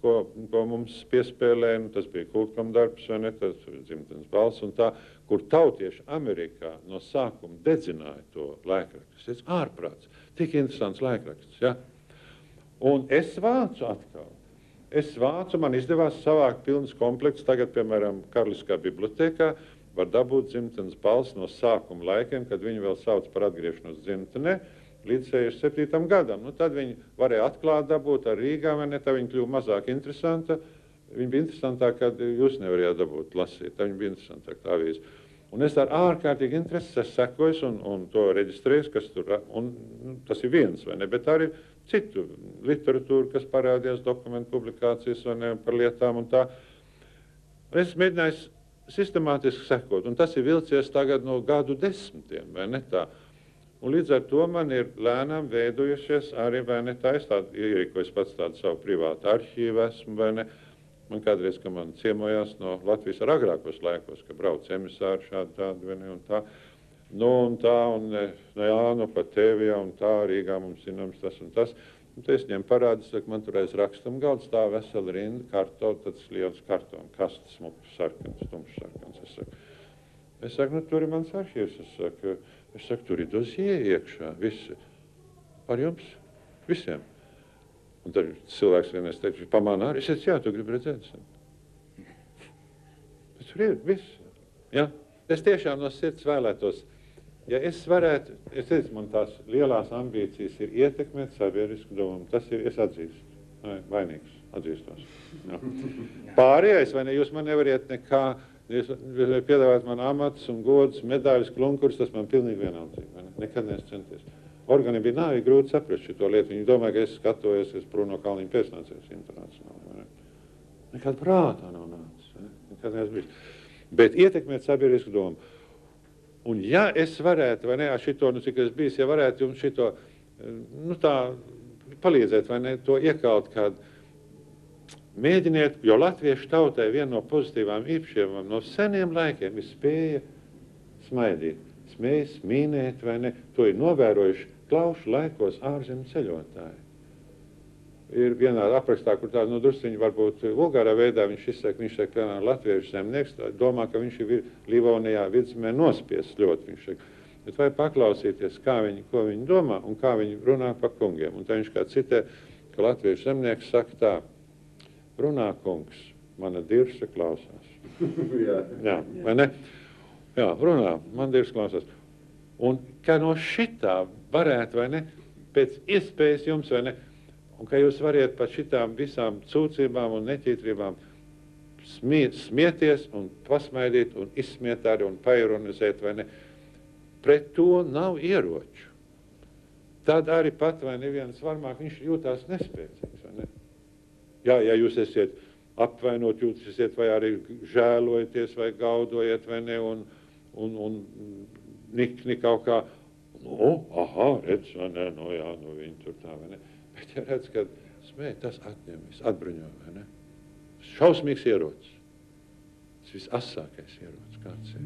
ko mums piespēlēja, tas bija Kultkom darbs, vai ne, tas dzimtenes balss un tā, kur tautieši Amerikā no sākuma dedzināja to laikrakstu. Es ārprāts, tik interesants laikraksts, ja? Un es vācu atkal. Man izdevās savākt pilns komplekts, tagad, piemēram, Karaliskā bibliotēkā var dabūt dzimtenes balss no sākuma laikiem, kad viņi vēl sauc par atgriešanos dzimtenē, līdz 67. gadam. Tad viņi varēja atklāt dabūt ar Rīgā, vai ne, tā viņi kļuva mazāk interesanta. Viņa bija interesantāk, kad jūs nevarējāt dabūt lasīt, tā viņa bija interesantāk tā avīze. Un es ar ārkārtīgi interesi sekojos un to reģistrējos, kas tur, un tas ir viens, vai ne, bet arī citu literatūru, kas parādījās, dokumentu publikācijas, vai ne, par lietām un tā. Es mēģināju sistemātiski sekot, un tas ir vilcies tagad no gadu desmitiem, vai ne tā. Un līdz ar to man ir lēnām veidojušies arī, vai ne tā, es ierīkojos pats tādu savu privātu arhīvu esmu, vai ne, Man kādreiz, ka man ciemojās no Latvijas ar agrākos laikos, ka brauc emisāri šādi tādi, un tā. Un pa tevi, un tā, Rīgā mums zināms tas un tas. Un te es ņem parādus, ka man tur aiz rakstam galds stāv vesela rinda, tāds liels kartons, kastes, smuks, sarkans, tumšs sarkans. Es saku, tur ir mans arhīvs. Es saku, tur ir dosie iekšā, visi. Par jums, visiem. Un tad cilvēks vienreiz teica, pamanā arī. Es teicu, jā, tu gribi redzēt. Bet tur ir viss. Ja? Es tiešām no sirds vēlētos, ja es varētu, es teicu, man tās lielās ambīcijas ir ietekmēt sabiedrisku domu. Tas ir, es atzīstu. Vainīgs, atzīstos. Ja. Pārējais, vai ne, jūs man nevariet nekā, jūs piedāvāt man amatus un godus, medaļas, klunkurus, tas man pilnīgi vienaldzīgi. Nekad neesmu centies. Organi bija nāvi grūti saprast šito lietu. Viņi domāja, ka es skatojos, es Bruno Kalniņu pēcnācējs internacionāli. Nekad prātā nav nācis. Nekad neesmu bijis. Bet ietekmēt sabiedrisku domu. Un ja es varētu, vai ne, šito, cik es bijis, ja varētu jums šito, tā palīdzēt, vai ne, to iekalt kādu, mēģiniet, jo latviešu tautai viena no pozitīvām īpašībām no seniem laikiem ir spēja smaidīt, spēja smīnēt, vai ne, to ir novērojuši Klaušu laikos ārzemju ceļotāji. Ir vienā aprakstā, kur tā, drusciņi varbūt vulgārā veidā viņš saka, latviešu zemnieks, domā, ka viņš ir Livonijā vidzemē nospiests ļoti, viņš saka. Bet vai paklausīties, ko viņi domā un kā viņi runā par kungiem. Un tā viņš kā citē, ka latviešu zemnieks saka tā, runā kungs, mana dirsa klausās. Jā, vai ne? Jā, runā, man dirsa klausās. Un kā no šitā varētu, vai ne, pēc iespējas jums, vai ne, un ka jūs variet par šitām visām cūcībām un neķītrībām smieties un pasmaidīt un izsmiet arī un paironizēt, vai ne, pret to nav ieroču. Tad arī pat, vai neviens varmāk, viņš jūtās nespēcīgs, vai ne? Jā, ja jūs esiet apvainot, jūtasiet, vai arī žēlojaties, vai gaudojiet, vai ne, un nikni kaut kā, redz, vai ne, jā, viņi tur tā, vai ne. Bet ja redz, ka smēj, tas atņem visu, atbruņo, vai ne. Šausmīgs ierocis. Tas visasākais ierocis, kāds ir.